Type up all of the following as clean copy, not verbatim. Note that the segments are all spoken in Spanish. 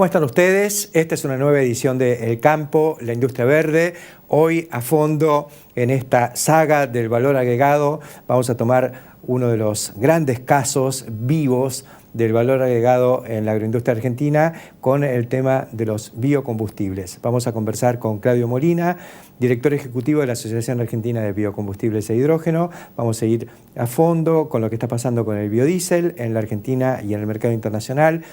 ¿Cómo están ustedes? Esta es una nueva edición de El Campo, la Industria Verde. Hoy a fondo en esta saga del valor agregado vamos a tomar uno de los grandes casos vivos del valor agregado en la agroindustria argentina con el tema de los biocombustibles. Vamos a conversar con Claudio Molina, director ejecutivo de la Asociación Argentina de Biocombustibles e Hidrógeno. Vamos a ir a fondo con lo que está pasando con el biodiesel en la Argentina y en el mercado internacional.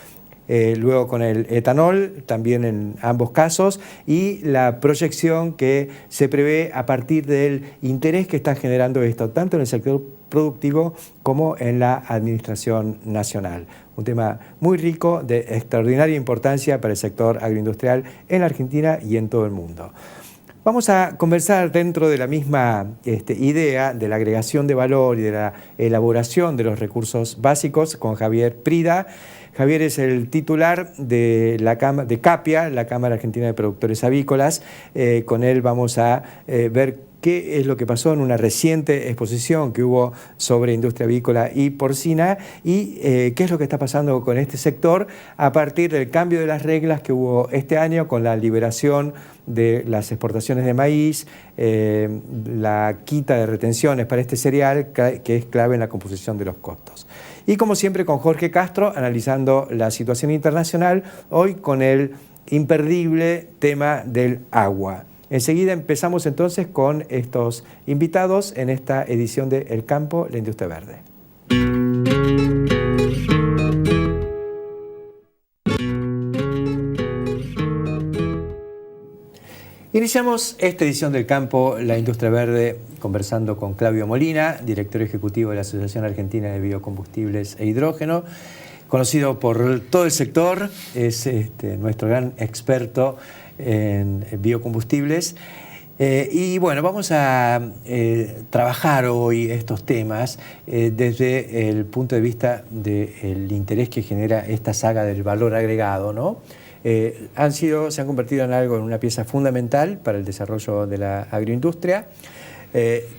Luego con el etanol, también en ambos casos, y la proyección que se prevé a partir del interés que está generando esto, tanto en el sector productivo como en la administración nacional. Un tema muy rico, de extraordinaria importancia para el sector agroindustrial en la Argentina y en todo el mundo. Vamos a conversar dentro de la misma idea de la agregación de valor y de la elaboración de los recursos básicos con Javier Prida. Javier es el titular de CAPIA, la Cámara Argentina de Productores Avícolas. Con él vamos a ver qué es lo que pasó en una reciente exposición que hubo sobre industria avícola y porcina y qué es lo que está pasando con este sector a partir del cambio de las reglas que hubo este año con la liberación de las exportaciones de maíz, la quita de retenciones para este cereal que es clave en la composición de los costos. Y como siempre con Jorge Castro analizando la situación internacional, hoy con el imperdible tema del agua. Enseguida empezamos entonces con estos invitados en esta edición de El Campo, la Industria Verde. Iniciamos esta edición del Campo, la Industria Verde, conversando con Claudio Molina, director ejecutivo de la Asociación Argentina de Biocombustibles e Hidrógeno, conocido por todo el sector, es nuestro gran experto en biocombustibles. Y bueno, vamos a trabajar hoy estos temas desde el punto de vista del interés que genera esta saga del valor agregado, ¿no? Se han convertido en una pieza fundamental para el desarrollo de la agroindustria.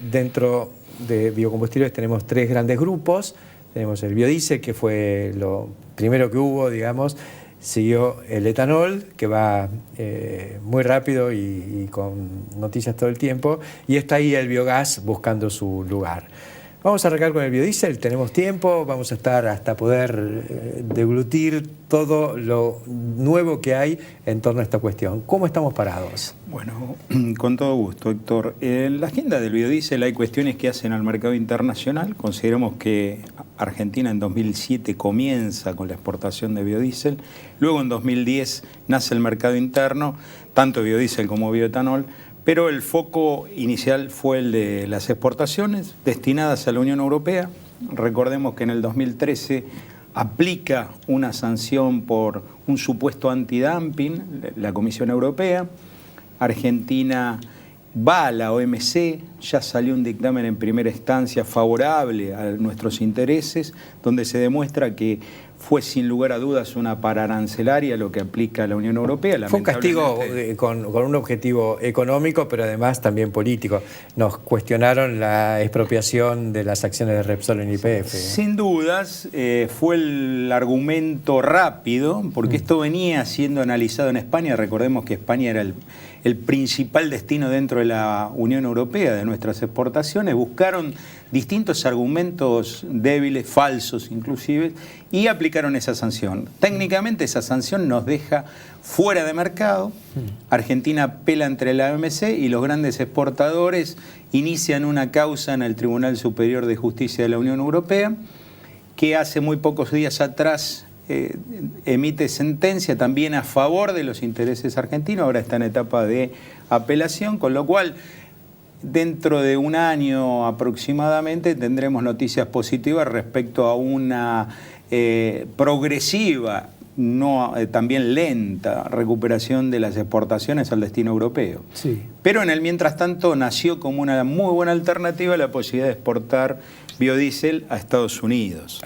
Dentro de biocombustibles tenemos tres grandes grupos. Tenemos el biodiesel, que fue lo primero que hubo, digamos. Siguió el etanol, que va muy rápido y con noticias todo el tiempo. Y está ahí el biogás buscando su lugar. Vamos a arrancar con el biodiesel, tenemos tiempo, vamos a estar hasta poder deglutir todo lo nuevo que hay en torno a esta cuestión. ¿Cómo estamos parados? Bueno, con todo gusto, Héctor. En la agenda del biodiesel hay cuestiones que hacen al mercado internacional. Consideramos que Argentina en 2007 comienza con la exportación de biodiesel. Luego en 2010 nace el mercado interno, tanto biodiesel como bioetanol. Pero el foco inicial fue el de las exportaciones destinadas a la Unión Europea. Recordemos que en el 2013 aplica una sanción por un supuesto antidumping la Comisión Europea. Argentina va a la OMC, ya salió un dictamen en primera instancia favorable a nuestros intereses, donde se demuestra que fue sin lugar a dudas una pararancelaria lo que aplica la Unión Europea. Fue un castigo con un objetivo económico, pero además también político. Nos cuestionaron la expropiación de las acciones de Repsol en YPF. Sin dudas, fue el argumento rápido, porque esto venía siendo analizado en España. Recordemos que España era el principal destino dentro de la Unión Europea de nuestras exportaciones. Buscaron distintos argumentos débiles, falsos inclusive, y aplicaron esa sanción. Técnicamente esa sanción nos deja fuera de mercado. Argentina apela entre la OMC y los grandes exportadores inician una causa en el Tribunal Superior de Justicia de la Unión Europea, que hace muy pocos días atrás emite sentencia también a favor de los intereses argentinos. Ahora está en etapa de apelación, con lo cual dentro de un año aproximadamente tendremos noticias positivas respecto a una progresiva, también lenta, recuperación de las exportaciones al destino europeo. Sí, pero en el mientras tanto nació como una muy buena alternativa la posibilidad de exportar biodiesel a Estados Unidos.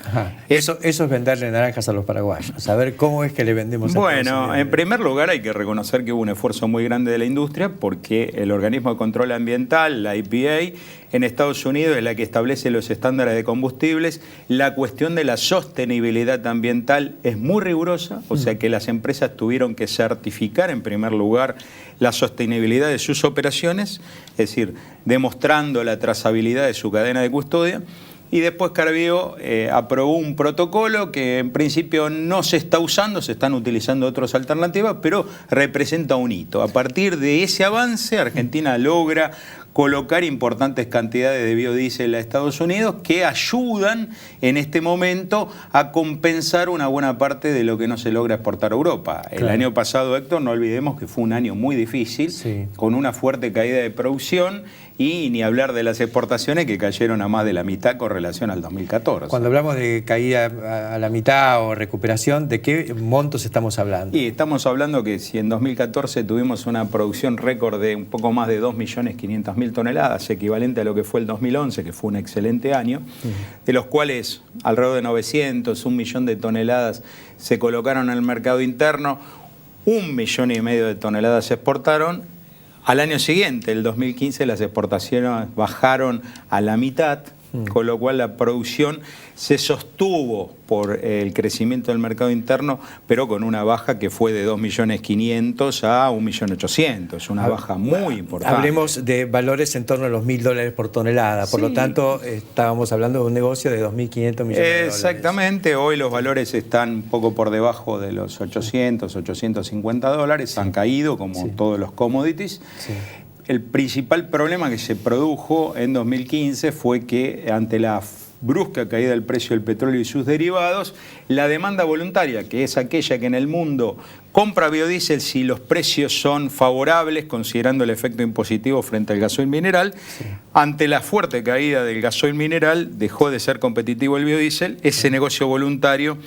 Eso es venderle naranjas a los paraguayos, saber cómo es que le vendemos a Estados Unidos. Bueno, en primer lugar hay que reconocer que hubo un esfuerzo muy grande de la industria porque el organismo de control ambiental, la EPA, en Estados Unidos es la que establece los estándares de combustibles. La cuestión de la sostenibilidad ambiental es muy rigurosa, o sea que las empresas tuvieron que certificar en primer lugar la sostenibilidad de sus operaciones, es decir, demostrando la trazabilidad de su cadena de custodia. Y después Carbio aprobó un protocolo que en principio no se está usando, se están utilizando otras alternativas, pero representa un hito. A partir de ese avance, Argentina logra colocar importantes cantidades de biodiesel a Estados Unidos que ayudan en este momento a compensar una buena parte de lo que no se logra exportar a Europa. Claro. El año pasado, Héctor, no olvidemos que fue un año muy difícil, con una fuerte caída de producción y ni hablar de las exportaciones que cayeron a más de la mitad con relación al 2014. Cuando hablamos de caída a la mitad o recuperación, ¿de qué montos estamos hablando? Y estamos hablando que si en 2014 tuvimos una producción récord de un poco más de 2.500.000 toneladas, equivalente a lo que fue el 2011, que fue un excelente año, de los cuales alrededor de 900, 1 millón de toneladas se colocaron en el mercado interno, 1,5 millones de toneladas se exportaron. Al año siguiente, el 2015, las exportaciones bajaron a la mitad, con lo cual la producción se sostuvo por el crecimiento del mercado interno, pero con una baja que fue de 2.500.000 a 1.800.000, una baja muy importante. Hablemos de valores en torno a los $1.000 por tonelada, por lo tanto estábamos hablando de un negocio de 2.500 millones de dólares. Exactamente, hoy los valores están un poco por debajo de los 800, 850 dólares, han caído como todos los commodities. El principal problema que se produjo en 2015 fue que ante la brusca caída del precio del petróleo y sus derivados, la demanda voluntaria, que es aquella que en el mundo compra biodiesel si los precios son favorables, considerando el efecto impositivo frente al gasoil mineral, ante la fuerte caída del gasoil mineral dejó de ser competitivo el biodiesel, ese negocio voluntario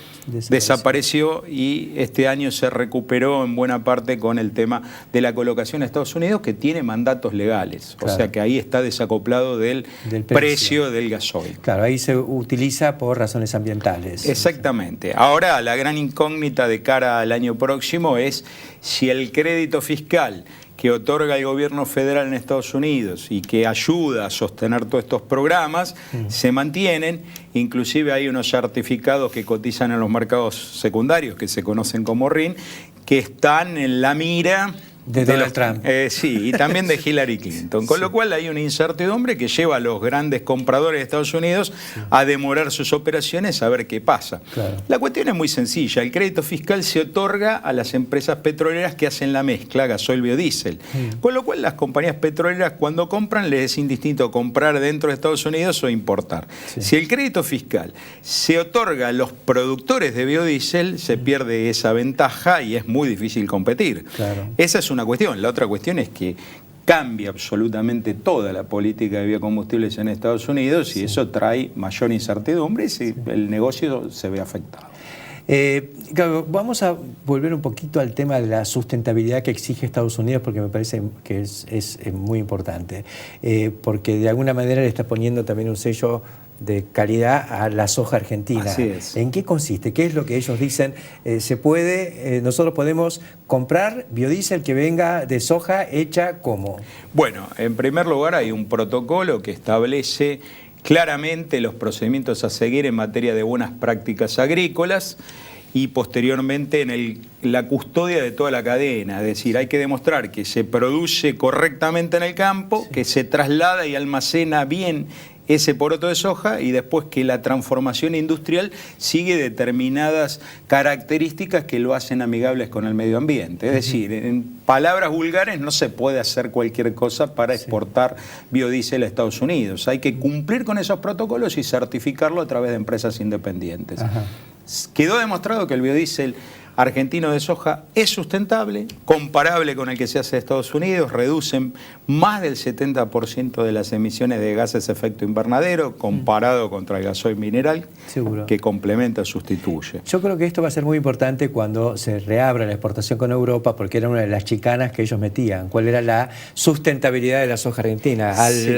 desapareció y este año se recuperó en buena parte con el tema de la colocación a Estados Unidos, que tiene mandatos legales, o sea que ahí está desacoplado del precio del gasoil. Claro, ahí se utiliza por razones ambientales. Exactamente. Ahora la gran incógnita de cara al año próximo es si el crédito fiscal que otorga el gobierno federal en Estados Unidos y que ayuda a sostener todos estos programas se mantienen. Inclusive hay unos certificados que cotizan en los mercados secundarios, que se conocen como RIN, que están en la mira de Donald Trump. Sí, y también de Hillary Clinton. Con lo cual hay una incertidumbre que lleva a los grandes compradores de Estados Unidos a demorar sus operaciones a ver qué pasa. La cuestión es muy sencilla. El crédito fiscal se otorga a las empresas petroleras que hacen la mezcla gasoil-biodiesel. Con lo cual las compañías petroleras cuando compran les es indistinto comprar dentro de Estados Unidos o importar. Si el crédito fiscal se otorga a los productores de biodiesel, se pierde esa ventaja y es muy difícil competir. Esa es una cuestión. La otra cuestión es que cambia absolutamente toda la política de biocombustibles en Estados Unidos y eso trae mayor incertidumbre y el negocio se ve afectado. Claro, vamos a volver un poquito al tema de la sustentabilidad que exige Estados Unidos, porque me parece que es muy importante, porque de alguna manera le está poniendo también un sello de calidad a la soja argentina. Así es. ¿En qué consiste? ¿Qué es lo que ellos dicen? Nosotros podemos comprar biodiesel que venga de soja hecha ¿cómo? Bueno, en primer lugar hay un protocolo que establece claramente los procedimientos a seguir en materia de buenas prácticas agrícolas y posteriormente en la custodia de toda la cadena. Es decir, hay que demostrar que se produce correctamente en el campo, que se traslada y almacena bien ese poroto de soja y después que la transformación industrial sigue determinadas características que lo hacen amigables con el medio ambiente. Es decir, en palabras vulgares no se puede hacer cualquier cosa para exportar biodiesel a Estados Unidos. Hay que cumplir con esos protocolos y certificarlo a través de empresas independientes. Quedó demostrado que el biodiesel argentino de soja es sustentable, comparable con el que se hace en Estados Unidos, reducen más del 70% de las emisiones de gases de efecto invernadero comparado contra el gasoil mineral, Seguro. que complementa, sustituye. Yo creo que esto va a ser muy importante cuando se reabra la exportación con Europa, porque era una de las chicanas que ellos metían. ¿Cuál era la sustentabilidad de la soja argentina? Sí.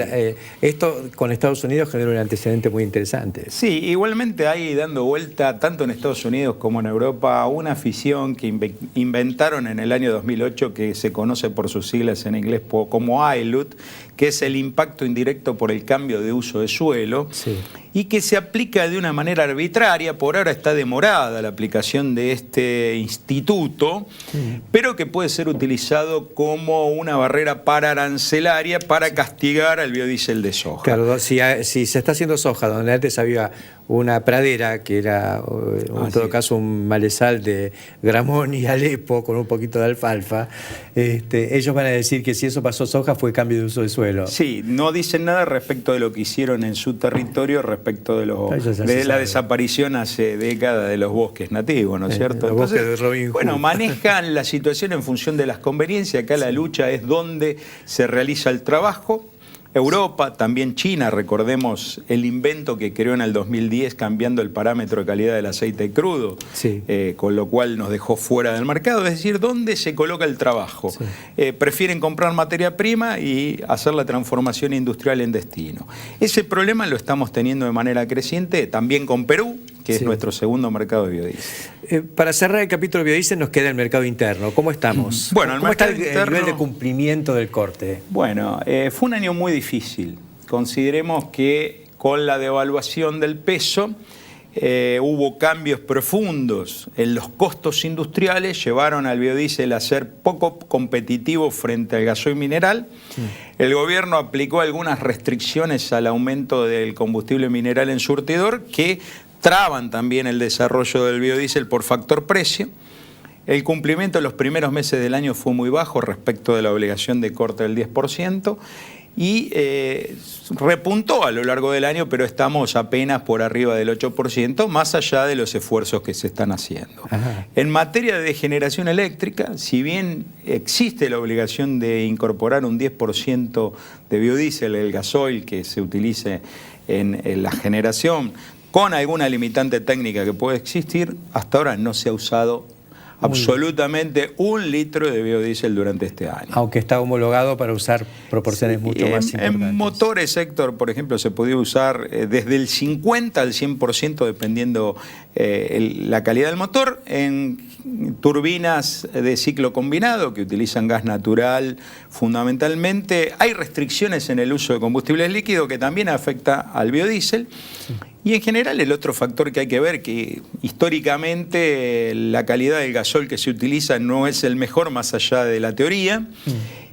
Esto con Estados Unidos genera un antecedente muy interesante. Sí, igualmente hay dando vuelta, tanto en Estados Unidos como en Europa, una afición que inventaron en el año 2008 que se conoce por sus siglas en inglés como ILUT, que es el impacto indirecto por el cambio de uso de suelo, Sí. y que se aplica de una manera arbitraria. Por ahora está demorada la aplicación de este instituto, pero que puede ser utilizado como una barrera paraarancelaria para castigar al biodiesel de soja. Claro, si se está haciendo soja, donde antes había una pradera, que era en todo caso un malezal de Gramón y Alepo con un poquito de alfalfa, ellos van a decir que si eso pasó soja fue cambio de uso de suelo. Sí, no dicen nada respecto de lo que hicieron en su territorio, respecto de la desaparición hace décadas de los bosques nativos, ¿no es cierto? Los bosques de Robin Hood. Bueno, manejan la situación en función de las conveniencias. Acá la lucha es dónde se realiza el trabajo. Europa, también China, recordemos el invento que creó en el 2010 cambiando el parámetro de calidad del aceite crudo, Sí. Con lo cual nos dejó fuera del mercado, es decir, ¿dónde se coloca el trabajo? Sí. Prefieren comprar materia prima y hacer la transformación industrial en destino. Ese problema lo estamos teniendo de manera creciente también con Perú, que es nuestro segundo mercado de biodiesel. Para cerrar el capítulo biodiesel nos queda el mercado interno. ¿Cómo estamos? Bueno, el ¿Cómo está mercado el interno, nivel de cumplimiento del corte? Bueno, fue un año muy difícil. Consideremos que con la devaluación del peso hubo cambios profundos en los costos industriales, llevaron al biodiesel a ser poco competitivo frente al gasoil mineral. Sí. El gobierno aplicó algunas restricciones al aumento del combustible mineral en surtidor que traban también el desarrollo del biodiesel por factor precio. El cumplimiento en los primeros meses del año fue muy bajo respecto de la obligación de corte del 10% y repuntó a lo largo del año, pero estamos apenas por arriba del 8%, más allá de los esfuerzos que se están haciendo. Ajá. En materia de generación eléctrica, si bien existe la obligación de incorporar un 10% de biodiesel, el gasoil que se utilice en la generación, con alguna limitante técnica que puede existir, hasta ahora no se ha usado absolutamente 1 litro de biodiesel durante este año. Aunque está homologado para usar proporciones mucho más importantes. En motores, Héctor, por ejemplo, se podía usar desde el 50 al 100% dependiendo la calidad del motor. En turbinas de ciclo combinado que utilizan gas natural fundamentalmente, hay restricciones en el uso de combustibles líquidos que también afecta al biodiesel. Sí. Y en general el otro factor que hay que ver, que históricamente la calidad del gasoil que se utiliza no es el mejor más allá de la teoría,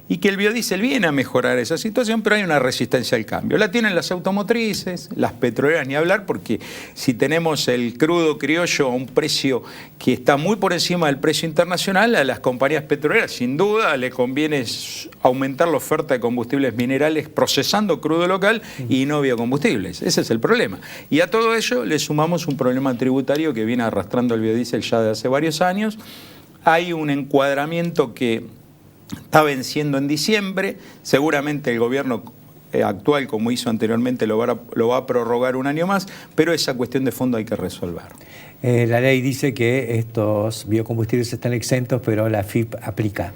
y que el biodiesel viene a mejorar esa situación, pero hay una resistencia al cambio. La tienen las automotrices, las petroleras, ni hablar, porque si tenemos el crudo criollo a un precio que está muy por encima del precio internacional, a las compañías petroleras sin duda le conviene aumentar la oferta de combustibles minerales procesando crudo local y no biocombustibles. Ese es el problema. Y a todo ello le sumamos un problema tributario que viene arrastrando el biodiesel ya de hace varios años. Hay un encuadramiento que está venciendo en diciembre, seguramente el gobierno actual, como hizo anteriormente, lo va a prorrogar un año más, pero esa cuestión de fondo hay que resolver. La ley dice que estos biocombustibles están exentos, pero la AFIP aplica.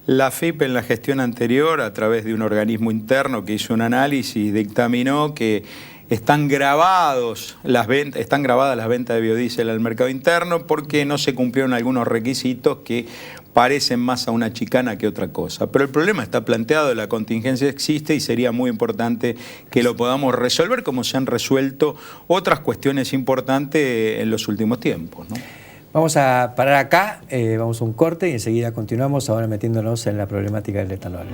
La AFIP en la gestión anterior, a través de un organismo interno que hizo un análisis, dictaminó que están grabadas las ventas de biodiesel al mercado interno porque no se cumplieron algunos requisitos que parecen más a una chicana que otra cosa. Pero el problema está planteado, la contingencia existe y sería muy importante que lo podamos resolver como se han resuelto otras cuestiones importantes en los últimos tiempos, ¿no? Vamos a parar acá, vamos a un corte y enseguida continuamos ahora metiéndonos en la problemática del etanol.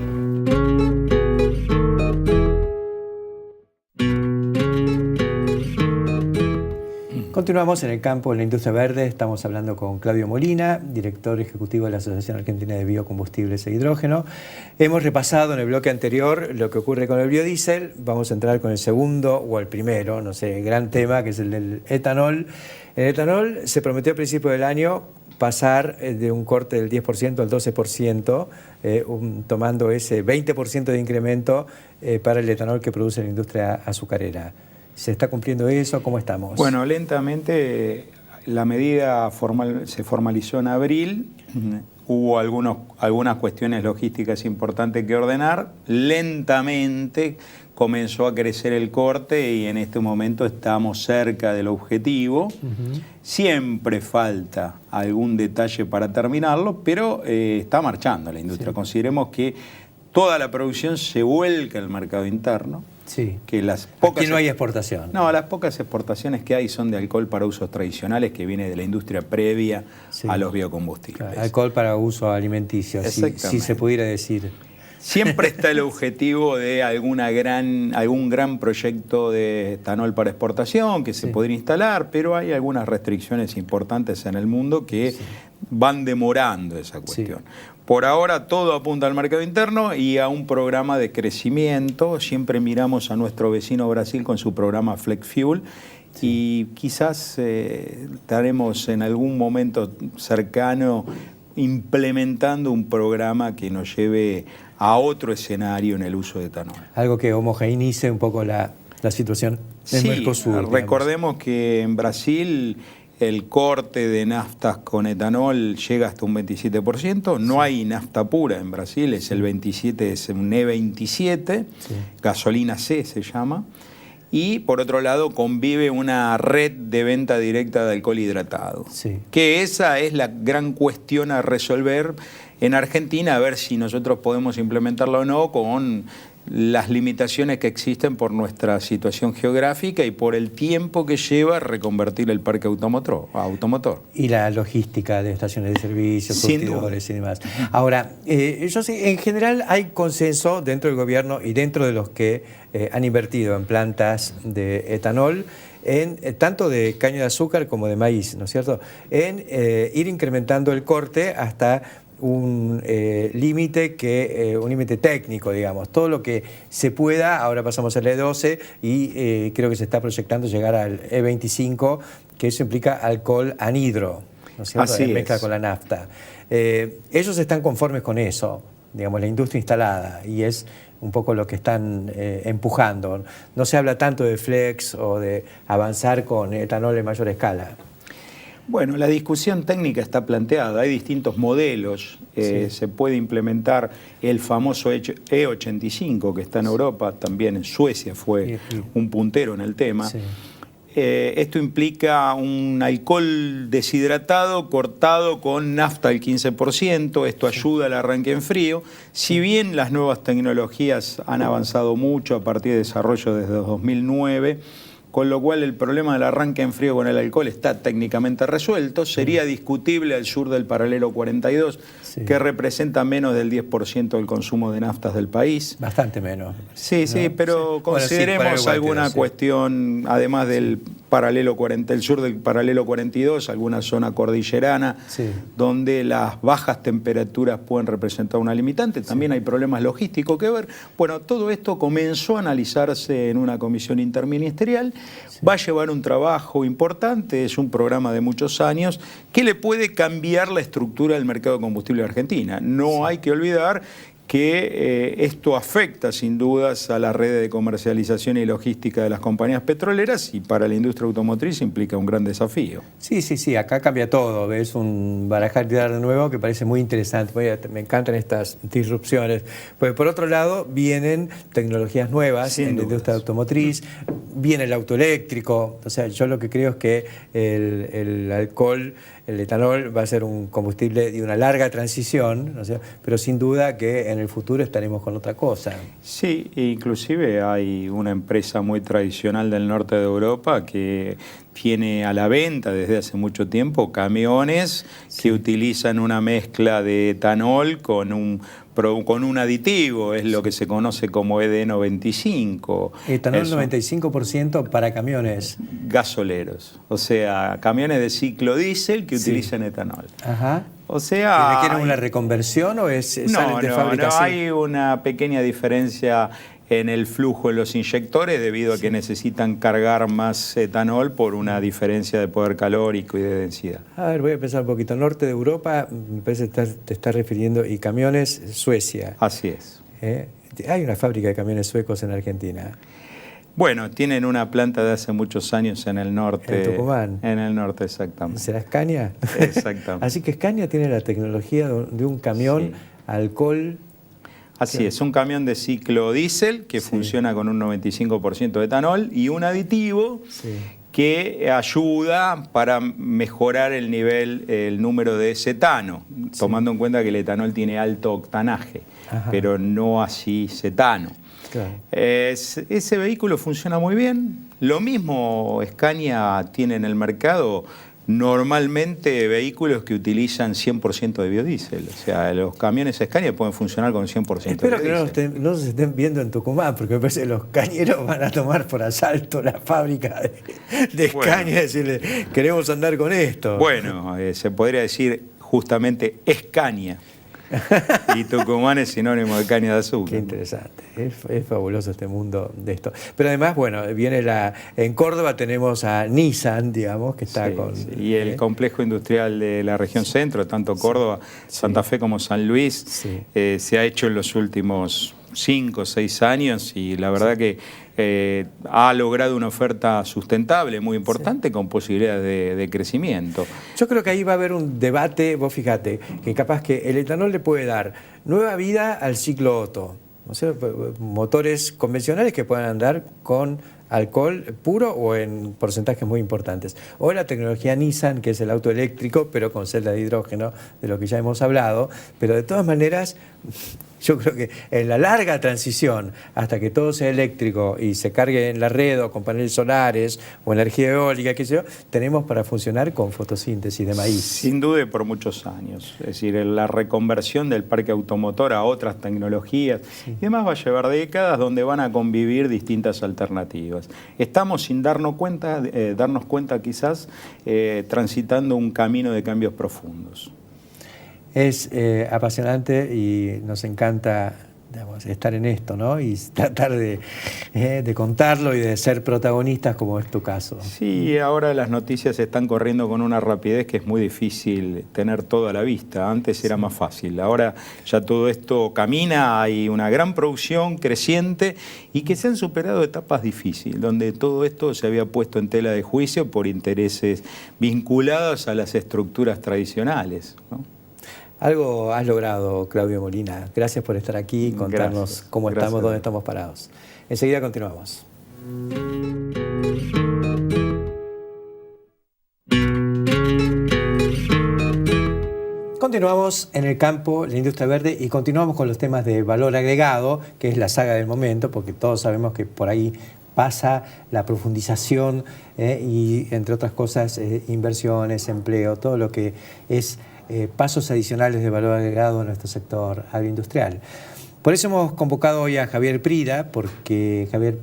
Continuamos en el campo de la industria verde, estamos hablando con Claudio Molina, director ejecutivo de la Asociación Argentina de Biocombustibles e Hidrógeno. Hemos repasado en el bloque anterior lo que ocurre con el biodiesel, vamos a entrar con el segundo o el primero, no sé, el gran tema que es el del etanol. El etanol se prometió a principios del año pasar de un corte del 10% al 12%, tomando ese 20% de incremento para el etanol que produce la industria azucarera. ¿Se está cumpliendo eso? ¿Cómo estamos? Bueno, lentamente la medida se formalizó en abril. Hubo algunas cuestiones logísticas importantes que ordenar. Lentamente comenzó a crecer el corte y en este momento estamos cerca del objetivo. Siempre falta algún detalle para terminarlo, pero está marchando la industria. Sí. Consideremos que toda la producción se vuelca al mercado interno. Sí. Que las pocas, aquí no hay exportación. No, las pocas exportaciones que hay son de alcohol para usos tradicionales que viene de la industria previa a los biocombustibles. Claro, alcohol para uso alimenticio, si se pudiera decir. Siempre está el objetivo de algún gran proyecto de etanol para exportación que se podría instalar, pero hay algunas restricciones importantes en el mundo que van demorando esa cuestión. Por ahora todo apunta al mercado interno y a un programa de crecimiento. Siempre miramos a nuestro vecino Brasil con su programa Flex Fuel y quizás estaremos en algún momento cercano implementando un programa que nos lleve a otro escenario en el uso de etanol. Algo que homogeneice un poco la situación del Mercosur. Recordemos que en Brasil el corte de naftas con etanol llega hasta un 27%. No hay nafta pura en Brasil, es el 27, es un E27, gasolina C se llama. Y por otro lado convive una red de venta directa de alcohol hidratado. Que esa es la gran cuestión a resolver en Argentina, a ver si nosotros podemos implementarla o no con las limitaciones que existen por nuestra situación geográfica y por el tiempo que lleva reconvertir el parque automotor. Y la logística de estaciones de servicio, surtidores y demás. Ahora, yo sé, en general hay consenso dentro del gobierno y dentro de los que han invertido en plantas de etanol, tanto de caña de azúcar como de maíz, ¿no es cierto?, en ir incrementando el corte hasta un límite un límite técnico, digamos. Todo lo que se pueda, ahora pasamos al E12 y creo que se está proyectando llegar al E25, que eso implica alcohol anhidro, ¿no es cierto?, en mezcla con la nafta. Ellos están conformes con eso, digamos, la industria instalada, y es un poco lo que están empujando. No se habla tanto de flex o de avanzar con etanol en mayor escala. Bueno, la discusión técnica está planteada, hay distintos modelos, se puede implementar el famoso E85 que está en Europa, también en Suecia fue un puntero en el tema. Esto implica un alcohol deshidratado cortado con nafta al 15%, esto ayuda al arranque en frío. Si bien las nuevas tecnologías han avanzado mucho a partir de desarrollo desde 2009, con lo cual el problema del arranque en frío con el alcohol está técnicamente resuelto. Sería discutible al sur del paralelo 42, que representa menos del 10% del consumo de naftas del país. Bastante menos. Sí, pero consideremos alguna cuestión, además del paralelo 40, el sur del paralelo 42, alguna zona cordillerana, donde las bajas temperaturas pueden representar una limitante. También hay problemas logísticos que ver. Bueno, todo esto comenzó a analizarse en una comisión interministerial. Va a llevar un trabajo importante, es un programa de muchos años que le puede cambiar la estructura del mercado de combustible de Argentina. No hay que olvidar que esto afecta sin dudas a las redes de comercialización y logística de las compañías petroleras y para la industria automotriz implica un gran desafío. Sí, acá cambia todo, ves un barajar y dar de nuevo que parece muy interesante. Me encantan estas disrupciones. Pues por otro lado vienen tecnologías nuevas en la industria automotriz, viene el auto eléctrico, o sea, yo lo que creo es que el alcohol, el etanol va a ser un combustible de una larga transición, ¿no? Pero sin duda que en el futuro estaremos con otra cosa. Sí, inclusive hay una empresa muy tradicional del norte de Europa que tiene a la venta desde hace mucho tiempo camiones que utilizan una mezcla de etanol con un aditivo, es lo que se conoce como ED95. Etanol 95% para camiones gasoleros, o sea, camiones de ciclo diésel que utilizan etanol. Ajá. O sea, ¿requieren una reconversión o salen de fábrica? No, hay una pequeña diferencia en el flujo de los inyectores debido a que necesitan cargar más etanol por una diferencia de poder calórico y de densidad. A ver, voy a pensar un poquito. Norte de Europa, me parece que te estás refiriendo, y camiones, Suecia. Así es. Hay una fábrica de camiones suecos en Argentina. Bueno, tienen una planta de hace muchos años en el norte. En Tucumán. En el norte, exactamente. ¿Será Scania? Exactamente. Así que Scania tiene la tecnología de un camión alcohol. Así es, un camión de ciclo diésel que funciona con un 95% de etanol y un aditivo que ayuda para mejorar el nivel, el número de cetano, tomando en cuenta que el etanol tiene alto octanaje, pero no así cetano. Claro. Ese vehículo funciona muy bien. Lo mismo Scania tiene en el mercado normalmente vehículos que utilizan 100% de biodiesel. O sea, los camiones Scania pueden funcionar con 100% de biodiesel. Espero que no se estén viendo en Tucumán, porque me parece que los cañeros van a tomar por asalto la fábrica de Scania y decirle, queremos andar con esto. Bueno, se podría decir justamente Scania. Y Tucumán es sinónimo de caña de azúcar. Qué interesante, es fabuloso este mundo de esto. Pero además, bueno, en Córdoba tenemos a Nissan, digamos, que está con... Y el complejo industrial de la región centro, tanto Córdoba, Santa Fe como San Luis, se ha hecho en los últimos 5 o 6 años y la verdad que ha logrado una oferta sustentable muy importante con posibilidades de crecimiento. Yo creo que ahí va a haber un debate, vos fíjate, que capaz que el etanol le puede dar nueva vida al ciclo Otto, o sea, motores convencionales que puedan andar con alcohol puro o en porcentajes muy importantes. O la tecnología Nissan, que es el auto eléctrico, pero con celda de hidrógeno, de lo que ya hemos hablado. Pero de todas maneras, yo creo que en la larga transición, hasta que todo sea eléctrico y se cargue en la red o con paneles solares o energía eólica, qué sé yo, tenemos para funcionar con fotosíntesis de maíz. Sin duda y por muchos años. Es decir, la reconversión del parque automotor a otras tecnologías y demás va a llevar décadas donde van a convivir distintas alternativas. Estamos sin darnos cuenta quizás transitando un camino de cambios profundos. Es apasionante y nos encanta, digamos, estar en esto, ¿no? Y tratar de contarlo y de ser protagonistas, como es tu caso. Sí, ahora las noticias están corriendo con una rapidez que es muy difícil tener todo a la vista. Antes era más fácil. Ahora ya todo esto camina, hay una gran producción creciente y que se han superado etapas difíciles, donde todo esto se había puesto en tela de juicio por intereses vinculados a las estructuras tradicionales, ¿no? Algo has logrado, Claudio Molina. Gracias por estar aquí y contarnos cómo estamos, dónde estamos parados. Enseguida continuamos. Continuamos en el campo, la industria verde, y continuamos con los temas de valor agregado, que es la saga del momento, porque todos sabemos que por ahí pasa la profundización y, entre otras cosas, inversiones, empleo, todo lo que es pasos adicionales de valor agregado en nuestro sector agroindustrial. Por eso hemos convocado hoy a Javier Prida, porque Javier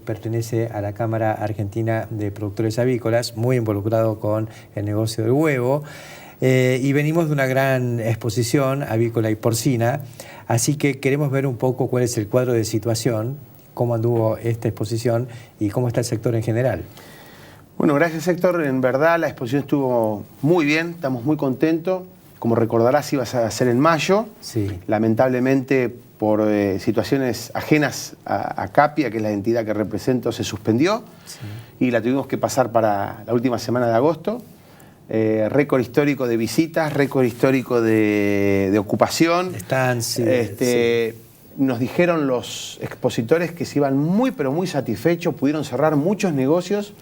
pertenece a la Cámara Argentina de Productores Avícolas, muy involucrado con el negocio del huevo, y venimos de una gran exposición avícola y porcina, así que queremos ver un poco cuál es el cuadro de situación, cómo anduvo esta exposición y cómo está el sector en general. Bueno, gracias, Héctor. En verdad la exposición estuvo muy bien, estamos muy contentos. Como recordarás, iba a ser en mayo. Sí. Lamentablemente, por situaciones ajenas a Capia, que es la entidad que represento, se suspendió y la tuvimos que pasar para la última semana de agosto. Récord histórico de visitas, récord histórico de ocupación. Nos dijeron los expositores que se iban muy, pero muy satisfechos, pudieron cerrar muchos negocios.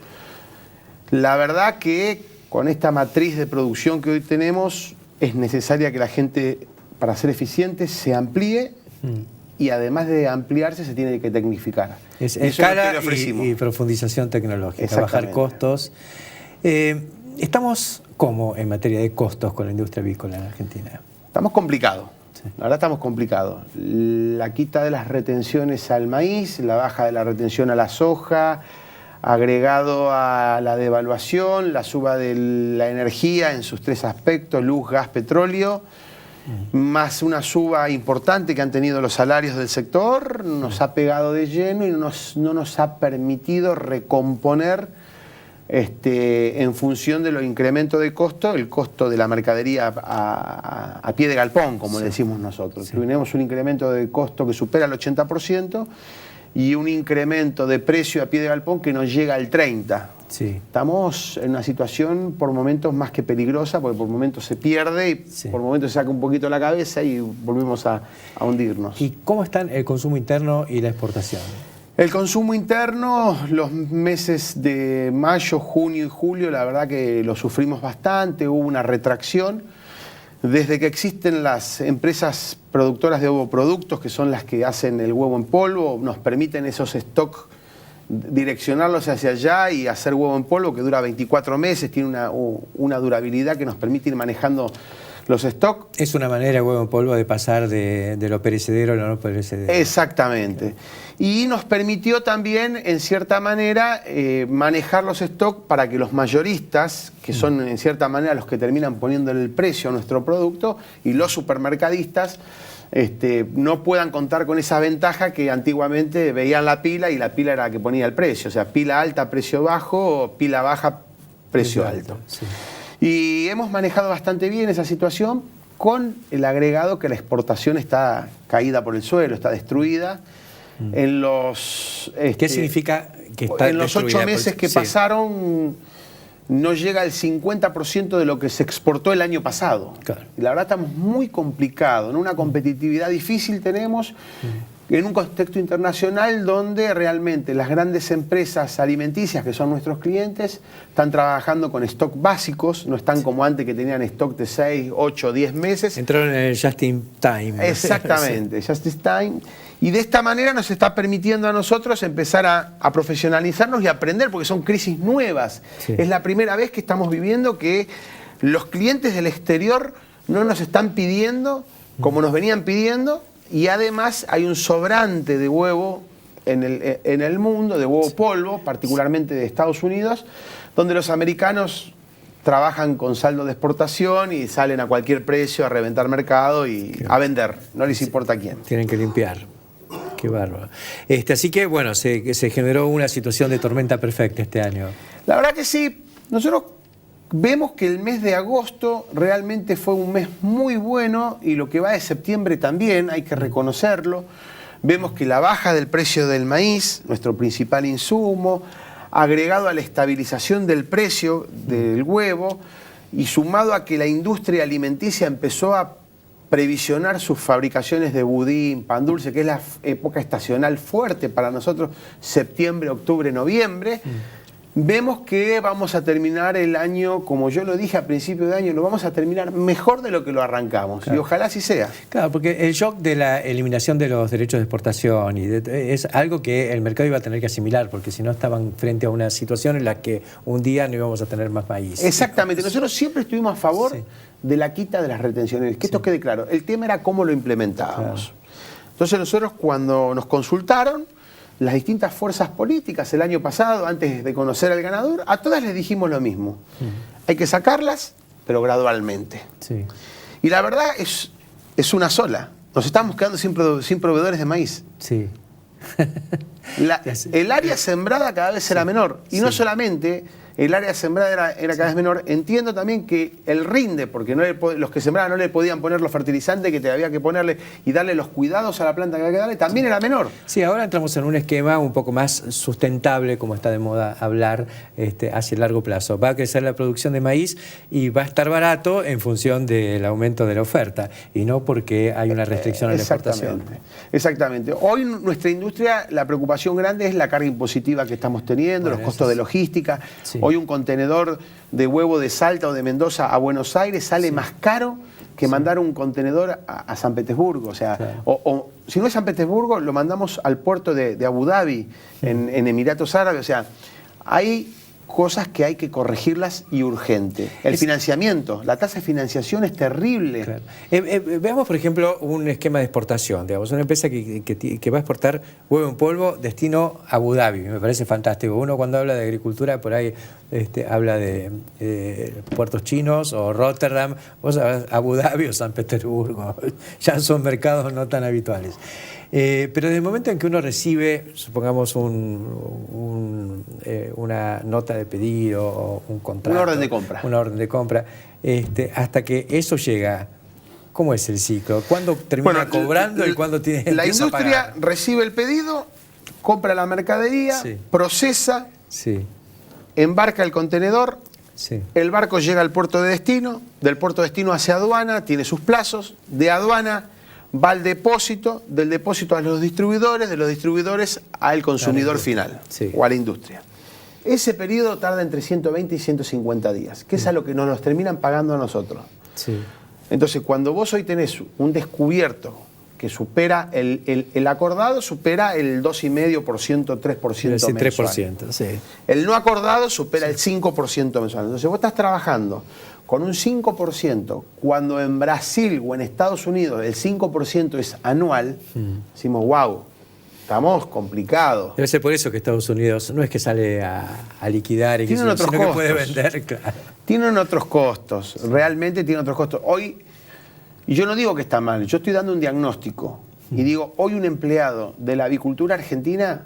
La verdad que con esta matriz de producción que hoy tenemos, es necesaria que la gente, para ser eficiente, se amplíe y además de ampliarse se tiene que tecnificar. Es escala y profundización tecnológica, bajar costos. ¿Estamos cómo en materia de costos con la industria avícola en Argentina? Estamos complicados. La verdad estamos complicados. La quita de las retenciones al maíz, la baja de la retención a la soja, agregado a la devaluación, la suba de la energía en sus 3 aspectos, luz, gas, petróleo, más una suba importante que han tenido los salarios del sector, nos ha pegado de lleno y no nos ha permitido recomponer en función de los incrementos de costo, el costo de la mercadería a pie de galpón, como le decimos nosotros. Tenemos un incremento de costo que supera el 80% y un incremento de precio a pie de galpón que nos llega al 30%. Estamos en una situación por momentos más que peligrosa, porque por momentos se pierde y por momentos se saca un poquito la cabeza y volvemos a hundirnos. ¿Y cómo están el consumo interno y la exportación? El consumo interno, los meses de mayo, junio y julio, la verdad que lo sufrimos bastante, hubo una retracción. Desde que existen las empresas productoras de ovoproductos, que son las que hacen el huevo en polvo, nos permiten esos stocks direccionarlos hacia allá y hacer huevo en polvo, que dura 24 meses, tiene una durabilidad que nos permite ir manejando los stocks. Es una manera, huevo en polvo, de pasar de lo perecedero a lo no perecedero. Exactamente. Y nos permitió también, en cierta manera, manejar los stocks para que los mayoristas, que son en cierta manera los que terminan poniéndole el precio a nuestro producto, y los supermercadistas, no puedan contar con esa ventaja que antiguamente veían la pila y la pila era la que ponía el precio. O sea, pila alta, precio bajo, o pila baja, precio alto. Sí. Y hemos manejado bastante bien esa situación, con el agregado que la exportación está caída por el suelo, está destruida. En los, ¿Qué significa que está en los destruida? 8 meses que pasaron no llega al 50% de lo que se exportó el año pasado. Claro. Y la verdad estamos muy complicados, en una competitividad difícil tenemos, en un contexto internacional donde realmente las grandes empresas alimenticias, que son nuestros clientes, están trabajando con stock básicos, no están como antes, que tenían stock de 6, 8, 10 meses. Entraron en el just in time. Exactamente, just in time. Y de esta manera nos está permitiendo a nosotros empezar a profesionalizarnos y aprender, porque son crisis nuevas. Es la primera vez que estamos viviendo que los clientes del exterior no nos están pidiendo como nos venían pidiendo, y además hay un sobrante de huevo en el mundo, de huevo polvo, particularmente de Estados Unidos, donde los americanos trabajan con saldo de exportación y salen a cualquier precio a reventar mercado y a vender, no les importa quién. Tienen que limpiar. Qué bárbaro. Así que, bueno, se generó una situación de tormenta perfecta este año. La verdad que sí. Nosotros vemos que el mes de agosto realmente fue un mes muy bueno, y lo que va de septiembre también, hay que reconocerlo. Vemos que la baja del precio del maíz, nuestro principal insumo, agregado a la estabilización del precio del huevo y sumado a que la industria alimenticia empezó a previsionar sus fabricaciones de budín, pan dulce, que es la época estacional fuerte para nosotros, septiembre, octubre, noviembre, vemos que vamos a terminar el año, como yo lo dije a principio de año, lo vamos a terminar mejor de lo que lo arrancamos. Claro. Y ojalá así sea. Claro, porque el shock de la eliminación de los derechos de exportación es algo que el mercado iba a tener que asimilar, porque si no estaban frente a una situación en la que un día no íbamos a tener más maíz. Exactamente. Nosotros siempre estuvimos a favor de la quita de las retenciones. Que esto quede claro. El tema era cómo lo implementábamos. Claro. Entonces nosotros, cuando nos consultaron las distintas fuerzas políticas el año pasado, antes de conocer al ganador, a todas les dijimos lo mismo. Hay que sacarlas, pero gradualmente. Sí. Y la verdad es una sola. Nos estamos quedando sin proveedores de maíz. Sí. El área sembrada cada vez era menor. Y no solamente el área sembrada era cada vez menor. Entiendo también que el rinde, porque los que sembraban no le podían poner los fertilizantes que había que ponerle y darle los cuidados a la planta que había que darle, también era menor. Sí, ahora entramos en un esquema un poco más sustentable, como está de moda hablar, hacia el largo plazo. Va a crecer la producción de maíz y va a estar barato en función del aumento de la oferta, y no porque hay una restricción en la exportación. Exactamente. Hoy nuestra industria, la preocupación grande es la carga impositiva que estamos teniendo, los costos de logística. Sí. Hoy un contenedor de huevo de Salta o de Mendoza a Buenos Aires sale más caro que mandar un contenedor a San Petersburgo. O sea, o si no es San Petersburgo, lo mandamos al puerto de Abu Dhabi, en Emiratos Árabes. O sea, hay cosas que hay que corregirlas y urgente. El financiamiento, la tasa de financiación es terrible. Claro. Veamos, por ejemplo, un esquema de exportación. Digamos, una empresa que va a exportar huevo en polvo destino a Abu Dhabi. Me parece fantástico. Uno cuando habla de agricultura, por ahí habla de puertos chinos o Rotterdam. Vos sabés, Abu Dhabi o San Petersburgo. Ya son mercados no tan habituales. Pero desde el momento en que uno recibe, supongamos, una nota de pedido o un contrato. Una orden de compra. Una orden de compra. Hasta que eso llega, ¿cómo es el ciclo? ¿Cuándo termina cobrando y cuándo tiene la empieza industria a pagar? recibe el pedido, compra la mercadería, Sí. procesa, Sí, embarca el contenedor, sí. el barco llega al puerto de destino, del puerto de destino hacia aduana, tiene sus plazos, de aduana va al depósito, del depósito a los distribuidores, de los distribuidores al consumidor final, Sí. o a la industria. Ese periodo tarda entre 120 y 150 días, que es a lo que nos terminan pagando a nosotros. Sí. Entonces, cuando vos hoy tenés un descubierto que supera el acordado, supera el 2,5%, 3% Sí, mensual. 3%, sí. El no acordado supera el 5% mensual. Entonces, vos estás trabajando con un 5%, cuando en Brasil o en Estados Unidos el 5% es anual, decimos, wow, estamos complicados. Debe ser por eso que Estados Unidos no es que sale a liquidar, y que Tienen otros sino que puede costos. vender, claro. Tienen otros costos, realmente tienen otros costos. Hoy, y yo no digo que está mal, yo estoy dando un diagnóstico. Y digo, hoy un empleado de la avicultura argentina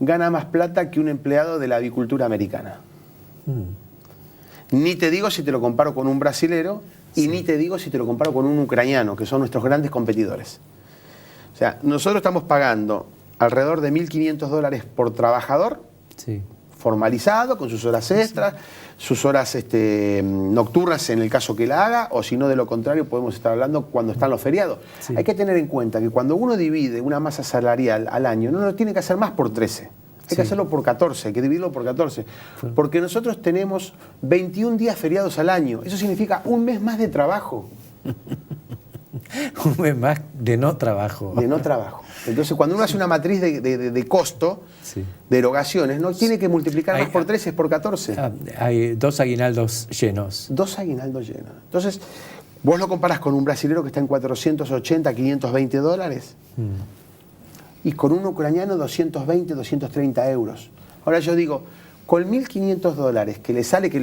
gana más plata que un empleado de la avicultura americana. Ni te digo si te lo comparo con un brasilero y ni te digo si te lo comparo con un ucraniano, que son nuestros grandes competidores. O sea, nosotros estamos pagando alrededor de $1.500 por trabajador, Sí. formalizado, con sus horas extras, sus horas nocturnas en el caso que la haga, o si no, de lo contrario, podemos estar hablando cuando están los feriados. Sí. Hay que tener en cuenta que cuando uno divide una masa salarial al año, no lo tiene que hacer más por 13. Hay que hacerlo por 14, hay que dividirlo por 14. Porque nosotros tenemos 21 días feriados al año. Eso significa un mes más de trabajo. Un mes más de no trabajo. De no trabajo. Entonces, cuando uno hace una matriz de costo, Sí. de erogaciones, no tiene que multiplicar Hay- más por 13, es por 14. Hay 2 aguinaldos llenos. 2 aguinaldos llenos. Entonces, vos lo comparás con un brasilero que está en 480, $520, y con un ucraniano 220, 230 euros. Ahora yo digo, con $1.500 que le sale, que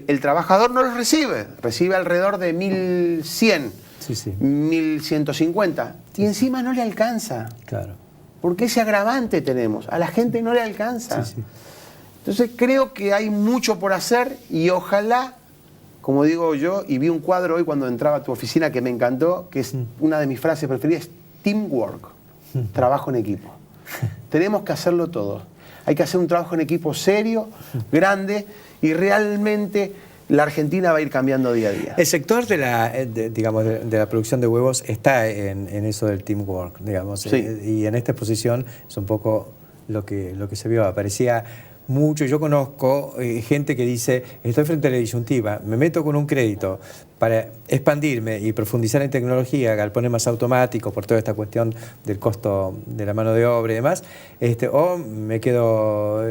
el trabajador no los recibe alrededor de 1.100, Sí, sí. 1.150, y encima no le alcanza. Claro. Porque ese agravante tenemos, a la gente no le alcanza. Sí, sí. Entonces creo que hay mucho por hacer y ojalá, como digo yo, y vi un cuadro hoy cuando entraba a tu oficina que me encantó, que es una de mis frases preferidas, teamwork, trabajo en equipo. Tenemos que hacerlo todos. Hay que hacer un trabajo en equipo serio, grande, y realmente la Argentina va a ir cambiando día a día. El sector de la producción de huevos está en eso del teamwork, digamos. Sí. Y en esta exposición es un poco lo que se vio. Aparecía mucho. Yo conozco gente que dice, estoy frente a la disyuntiva, me meto con un crédito para expandirme y profundizar en tecnología, galpones más automáticos por toda esta cuestión del costo de la mano de obra y demás, o me quedo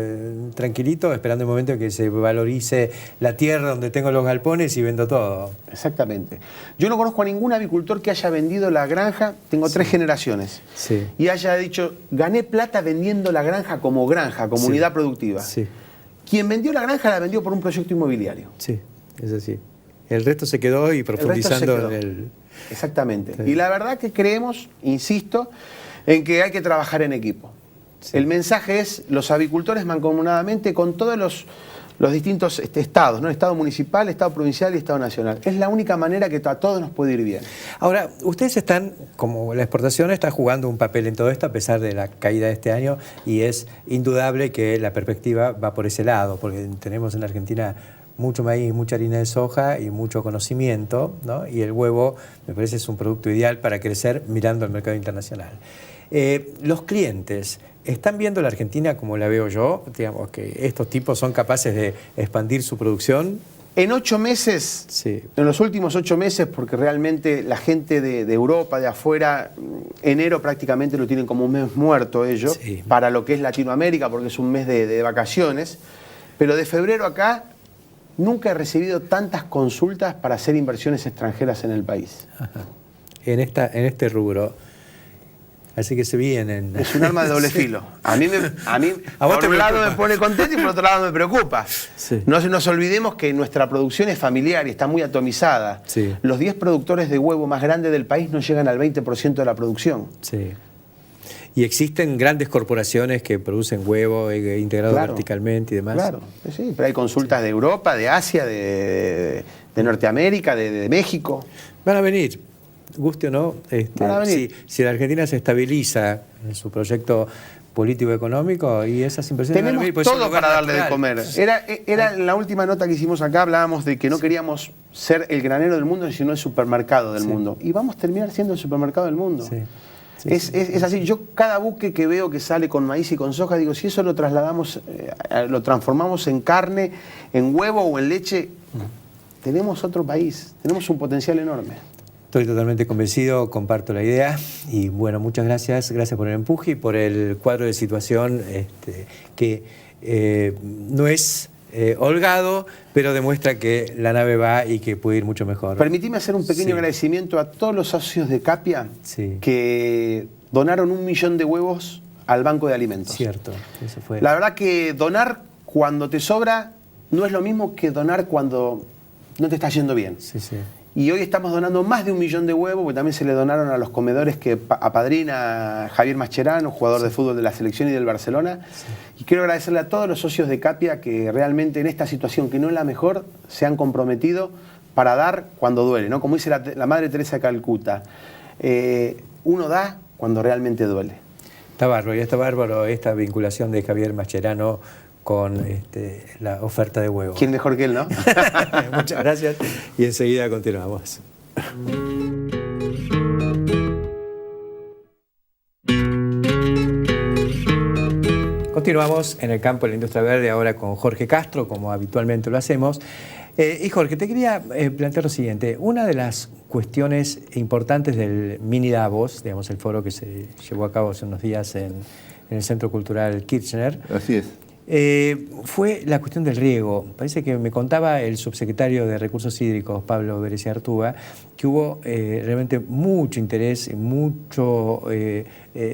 tranquilito esperando el momento en que se valorice la tierra donde tengo los galpones y vendo todo. Exactamente. Yo no conozco a ningún avicultor que haya vendido la granja, tengo 3 generaciones, Sí. y haya dicho, gané plata vendiendo la granja, como Sí. unidad productiva. Sí, Quien vendió la granja la vendió por un proyecto inmobiliario. sí, es así. El resto se quedó y profundizando quedó. en el... Exactamente. Sí. Y la verdad que creemos, insisto, en que hay que trabajar en equipo. Sí. El mensaje es, los avicultores mancomunadamente con todos los distintos estados, ¿no? Estado municipal, Estado provincial y Estado nacional. Es la única manera que a todos nos puede ir bien. Ahora, ustedes están, como la exportación está jugando un papel en todo esto a pesar de la caída de este año, y es indudable que la perspectiva va por ese lado, porque tenemos en la Argentina mucho maíz, mucha harina de soja y mucho conocimiento, ¿no? Y el huevo, me parece, es un producto ideal para crecer mirando al mercado internacional. Los clientes están viendo la Argentina como la veo yo, digamos que estos tipos son capaces de expandir su producción. En 8 meses, Sí. en los últimos 8 meses, porque realmente la gente de Europa, de afuera, enero prácticamente lo tienen como un mes muerto ellos, Sí. para lo que es Latinoamérica, porque es un mes de vacaciones. Pero de febrero acá nunca he recibido tantas consultas para hacer inversiones extranjeras en el país. Ajá. En este rubro. Así que se vienen. Es un arma de doble filo. A mí por un lado me pone contento y por otro lado me preocupa. Sí. No nos olvidemos que nuestra producción es familiar y está muy atomizada. Sí. Los 10 productores de huevo más grandes del país no llegan al 20% de la producción. Sí. Y existen grandes corporaciones que producen huevo integrado verticalmente y demás. Claro, sí, pero hay consultas de Europa, de Asia, de Norteamérica, de México. Van a venir, guste o no. Van a venir. Si la Argentina se estabiliza en su proyecto político-económico y esas inversiones tenemos van a venir, pues todo para darle de comer. Era en la última nota que hicimos acá, hablábamos de que no queríamos ser el granero del mundo, sino el supermercado del mundo. Y vamos a terminar siendo el supermercado del mundo. Sí. Es así. Yo cada buque que veo que sale con maíz y con soja, digo, si eso lo trasladamos, lo transformamos en carne, en huevo o en leche, tenemos otro país, tenemos un potencial enorme. Estoy totalmente convencido, comparto la idea y bueno, muchas gracias por el empuje y por el cuadro de situación que no es holgado, pero demuestra que la nave va y que puede ir mucho mejor. Permitime hacer un pequeño agradecimiento a todos los socios de Capia que donaron 1 millón de huevos al Banco de Alimentos. Cierto, eso fue. La verdad que donar cuando te sobra no es lo mismo que donar cuando no te está yendo bien. Sí, sí. Y hoy estamos donando más de 1 millón de huevos, porque también se le donaron a los comedores que apadrina Javier Mascherano, jugador de fútbol de la selección y del Barcelona. Sí. Y quiero agradecerle a todos los socios de Capia que realmente en esta situación, que no es la mejor, se han comprometido para dar cuando duele, ¿no? Como dice la Madre Teresa de Calcuta, uno da cuando realmente duele. Está bárbaro esta vinculación de Javier Mascherano con la oferta de huevo. ¿Quién mejor que él, no? Muchas gracias y enseguida continuamos. Continuamos en el campo de la industria verde ahora con Jorge Castro, como habitualmente lo hacemos. Y Jorge, te quería plantear lo siguiente. Una de las cuestiones importantes del Mini Davos, digamos el foro que se llevó a cabo hace unos días en el Centro Cultural Kirchner. Así es. Fue la cuestión del riego. Parece que me contaba el subsecretario de Recursos Hídricos, Pablo Berecia Artuga, que hubo realmente mucho interés, mucho,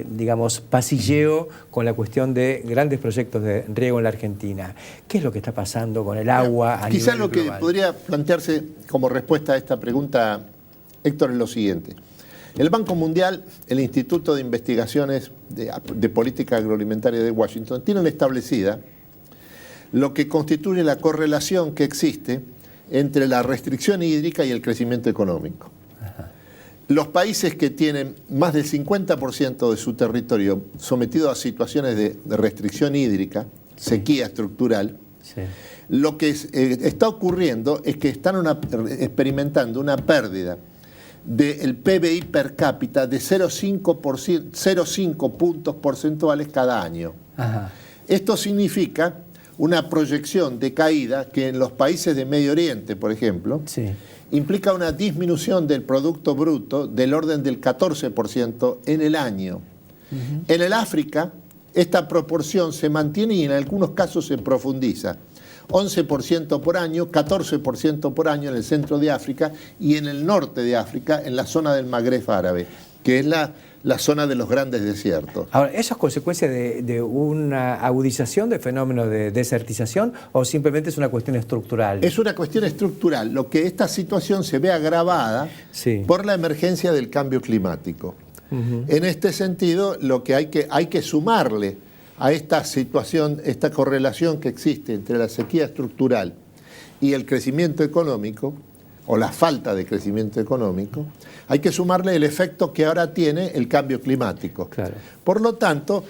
digamos, pasilleo con la cuestión de grandes proyectos de riego en la Argentina. ¿Qué es lo que está pasando con el agua a Quizás nivel lo global? que podría plantearse como respuesta a esta pregunta, Héctor, es lo siguiente. El Banco Mundial, el Instituto de Investigaciones de Política Agroalimentaria de Washington, tienen establecida lo que constituye la correlación que existe entre la restricción hídrica y el crecimiento económico. Ajá. Los países que tienen más del 50% de su territorio sometido a situaciones de restricción hídrica, sequía estructural, lo que está ocurriendo es que están experimentando una pérdida del PBI per cápita de 0,5 puntos porcentuales cada año. Ajá. Esto significa una proyección de caída que en los países de Medio Oriente, por ejemplo, implica una disminución del Producto Bruto del orden del 14% en el año. En el África, esta proporción se mantiene y en algunos casos se profundiza. 11% por año, 14% por año en el centro de África y en el norte de África, en la zona del Magreb árabe, que es la zona de los grandes desiertos. Ahora, ¿eso es consecuencia de una agudización de fenómenos de desertización o simplemente es una cuestión estructural? Es una cuestión estructural. Lo que esta situación se ve agravada por la emergencia del cambio climático. En este sentido, lo que hay que sumarle a esta situación, esta correlación que existe entre la sequía estructural y el crecimiento económico, o la falta de crecimiento económico, hay que sumarle el efecto que ahora tiene el cambio climático. Claro. Por lo tanto,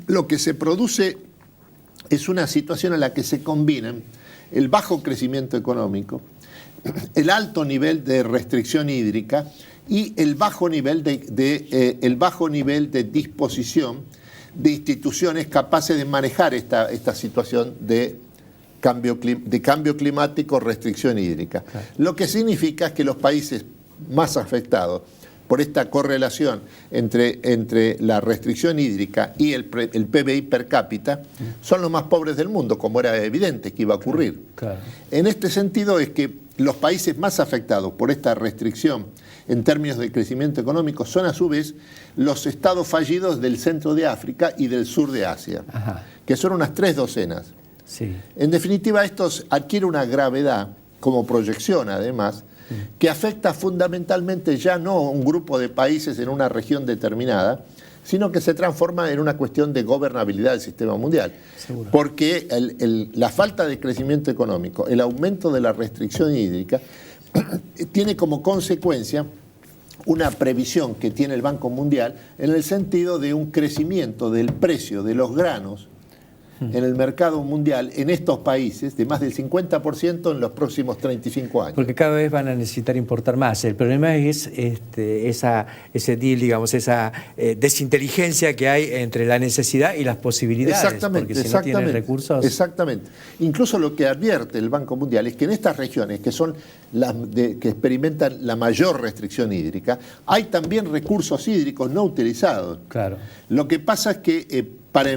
lo que se produce es una situación en la que se combinan el bajo crecimiento económico, el alto nivel de restricción hídrica y el bajo nivel de disposición de instituciones capaces de manejar esta situación de cambio climático, restricción hídrica. Claro. Lo que significa que los países más afectados por esta correlación entre la restricción hídrica y el PBI per cápita, son los más pobres del mundo, como era evidente que iba a ocurrir. Claro. En este sentido es que los países más afectados por esta restricción en términos de crecimiento económico son a su vez los estados fallidos del centro de África y del sur de Asia, que son unas 3 docenas. Sí. En definitiva, esto adquiere una gravedad como proyección, además, que afecta fundamentalmente ya no a un grupo de países en una región determinada, sino que se transforma en una cuestión de gobernabilidad del sistema mundial. Seguro. Porque la falta de crecimiento económico, el aumento de la restricción hídrica, tiene como consecuencia una previsión que tiene el Banco Mundial en el sentido de un crecimiento del precio de los granos en el mercado mundial en estos países de más del 50% en los próximos 35 años. Porque cada vez van a necesitar importar más. El problema es ese deal, digamos, esa desinteligencia que hay entre la necesidad y las posibilidades. Exactamente, porque si no tienen recursos... Exactamente. Incluso lo que advierte el Banco Mundial es que en estas regiones que son que experimentan la mayor restricción hídrica, hay también recursos hídricos no utilizados. Claro. Lo que pasa es que para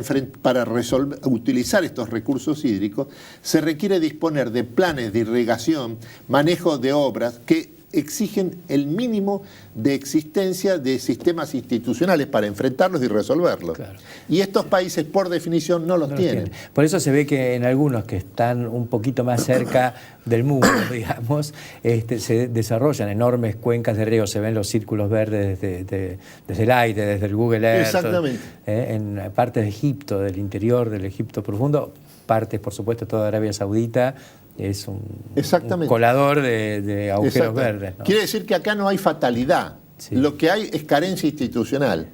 utilizar estos recursos hídricos se requiere disponer de planes de irrigación, manejo de obras que exigen el mínimo de existencia de sistemas institucionales para enfrentarlos y resolverlos. Claro. Y estos países, por definición, no los tienen. Por eso se ve que en algunos que están un poquito más cerca del mundo, digamos, se desarrollan enormes cuencas de ríos, se ven los círculos verdes desde el aire, desde el Google Earth. Exactamente. En partes de Egipto, del interior del Egipto profundo, partes, por supuesto, toda Arabia Saudita, es un colador de agujeros verdes, ¿no? Quiere decir que acá no hay fatalidad. Sí. Lo que hay es carencia institucional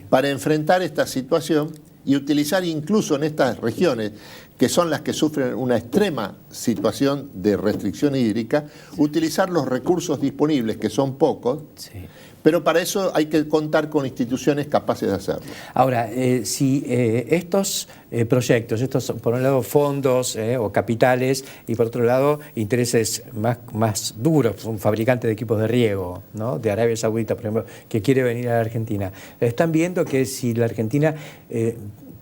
para enfrentar esta situación y utilizar incluso en estas regiones, que son las que sufren una extrema situación de restricción hídrica, utilizar los recursos disponibles, que son pocos, pero para eso hay que contar con instituciones capaces de hacerlo. Ahora, si estos proyectos, estos por un lado fondos o capitales y por otro lado intereses más duros, un fabricante de equipos de riego, ¿no?, de Arabia Saudita, por ejemplo, que quiere venir a la Argentina, están viendo que si la Argentina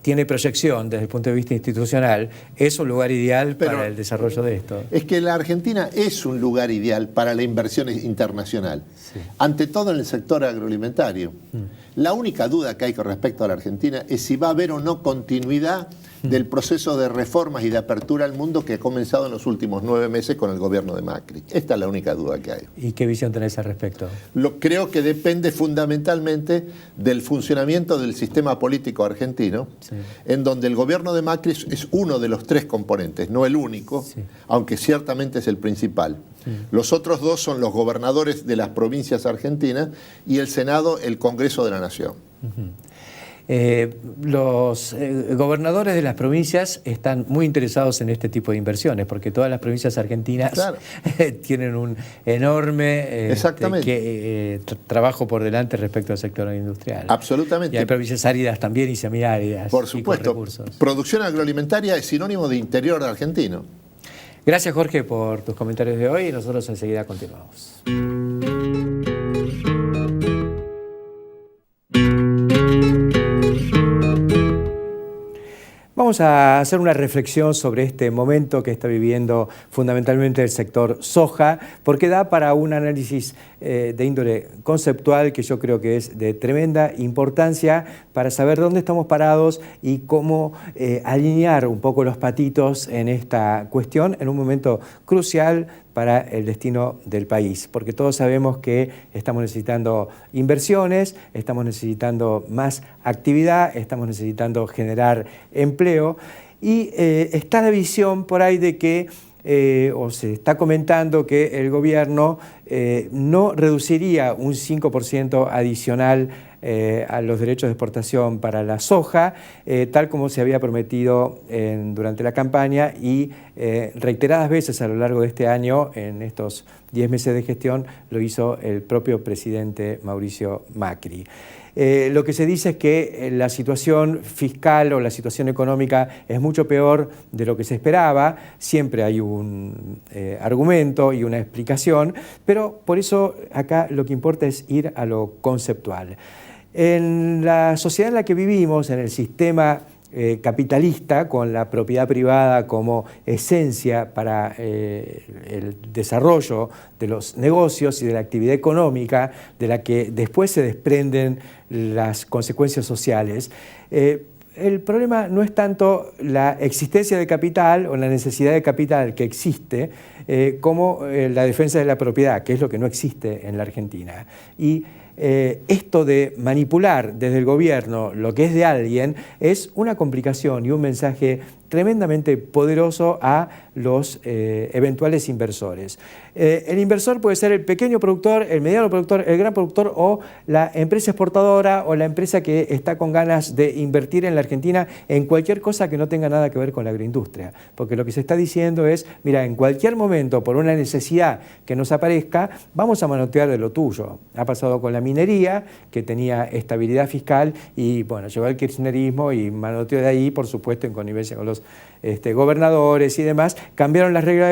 tiene proyección desde el punto de vista institucional, es un lugar ideal para el desarrollo de esto. Es que la Argentina es un lugar ideal para la inversión internacional, ante todo en el sector agroalimentario. La única duda que hay con respecto a la Argentina es si va a haber o no continuidad del proceso de reformas y de apertura al mundo que ha comenzado en los últimos 9 meses con el gobierno de Macri. Esta es la única duda que hay. ¿Y qué visión tenés al respecto? Creo que depende fundamentalmente del funcionamiento del sistema político argentino, en donde el gobierno de Macri es uno de los 3 componentes, no el único, aunque ciertamente es el principal. Los otros 2 son los gobernadores de las provincias argentinas y el Senado, el Congreso de la Nación. Los gobernadores de las provincias están muy interesados en este tipo de inversiones, porque todas las provincias argentinas tienen un enorme trabajo por delante respecto al sector industrial. Absolutamente. Y hay provincias áridas también y semiáridas. Por supuesto. Producción agroalimentaria es sinónimo de interior argentino. Gracias, Jorge, por tus comentarios de hoy y nosotros enseguida continuamos. Vamos a hacer una reflexión sobre este momento que está viviendo fundamentalmente el sector soja, porque da para un análisis de índole conceptual que yo creo que es de tremenda importancia para saber dónde estamos parados y cómo alinear un poco los patitos en esta cuestión en un momento crucial para el destino del país, porque todos sabemos que estamos necesitando inversiones, estamos necesitando más actividad, estamos necesitando generar empleo y está la visión por ahí de que o se está comentando que el gobierno no reduciría un 5% adicional a los derechos de exportación para la soja, tal como se había prometido durante la campaña y reiteradas veces a lo largo de este año, en estos 10 meses de gestión, lo hizo el propio presidente Mauricio Macri. Lo que se dice es que la situación fiscal o la situación económica es mucho peor de lo que se esperaba. Siempre hay un argumento y una explicación, pero por eso acá lo que importa es ir a lo conceptual. En la sociedad en la que vivimos, en el sistema capitalista, con la propiedad privada como esencia para el desarrollo de los negocios y de la actividad económica, de la que después se desprenden las consecuencias sociales, el problema no es tanto la existencia de capital o la necesidad de capital que existe, como la defensa de la propiedad, que es lo que no existe en la Argentina. Y esto de manipular desde el gobierno lo que es de alguien es una complicación y un mensaje tremendamente poderoso a los eventuales inversores. El inversor puede ser el pequeño productor, el mediano productor, el gran productor o la empresa exportadora o la empresa que está con ganas de invertir en la Argentina en cualquier cosa que no tenga nada que ver con la agroindustria. Porque lo que se está diciendo es, mira, en cualquier momento, por una necesidad que nos aparezca, vamos a manotear de lo tuyo. Ha pasado con la minería, que tenía estabilidad fiscal y, bueno, llegó el kirchnerismo y manoteó de ahí, por supuesto, en connivencia con los gobernadores y demás, cambiaron las reglas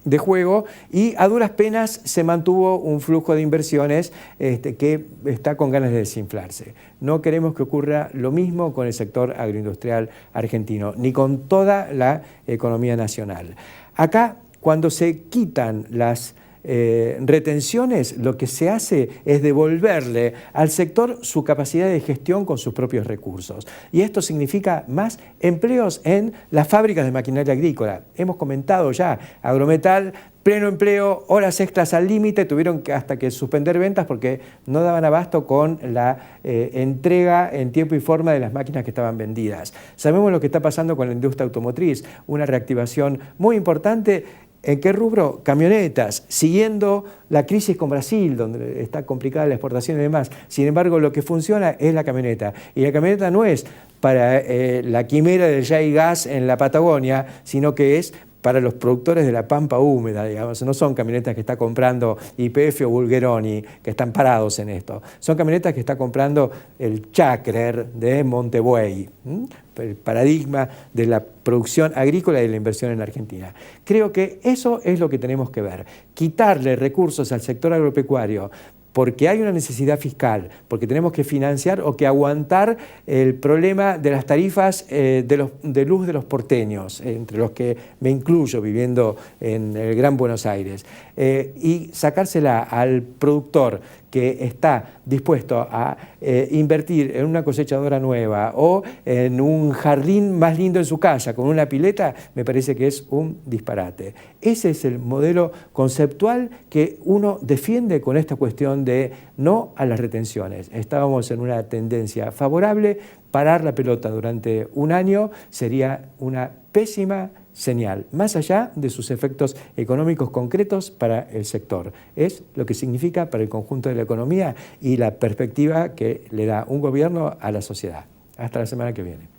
de juego y a duras penas se mantuvo un flujo de inversiones que está con ganas de desinflarse. No queremos que ocurra lo mismo con el sector agroindustrial argentino, ni con toda la economía nacional. Acá, cuando se quitan las retenciones, lo que se hace es devolverle al sector su capacidad de gestión con sus propios recursos. Y esto significa más empleos en las fábricas de maquinaria agrícola. Hemos comentado ya, Agrometal, pleno empleo, horas extras al límite, tuvieron hasta que suspender ventas porque no daban abasto con la entrega en tiempo y forma de las máquinas que estaban vendidas. Sabemos lo que está pasando con la industria automotriz, una reactivación muy importante. ¿En qué rubro? Camionetas, siguiendo la crisis con Brasil, donde está complicada la exportación y demás. Sin embargo, lo que funciona es la camioneta. Y la camioneta no es para la quimera del Shell Gas en la Patagonia, sino que es para los productores de la pampa húmeda, digamos. No son camionetas que está comprando YPF o Bulgeroni, que están parados en esto. Son camionetas que está comprando el Chacrer de Montebuey, el paradigma de la producción agrícola y de la inversión en la Argentina. Creo que eso es lo que tenemos que ver. Quitarle recursos al sector agropecuario porque hay una necesidad fiscal, porque tenemos que financiar o que aguantar el problema de las tarifas de luz de los porteños, entre los que me incluyo viviendo en el Gran Buenos Aires, y sacársela al productor que está dispuesto a invertir en una cosechadora nueva o en un jardín más lindo en su casa con una pileta, me parece que es un disparate. Ese es el modelo conceptual que uno defiende con esta cuestión de no a las retenciones. Estábamos en una tendencia favorable, parar la pelota durante un año sería una pésima señal, más allá de sus efectos económicos concretos para el sector. Es lo que significa para el conjunto de la economía y la perspectiva que le da un gobierno a la sociedad. Hasta la semana que viene.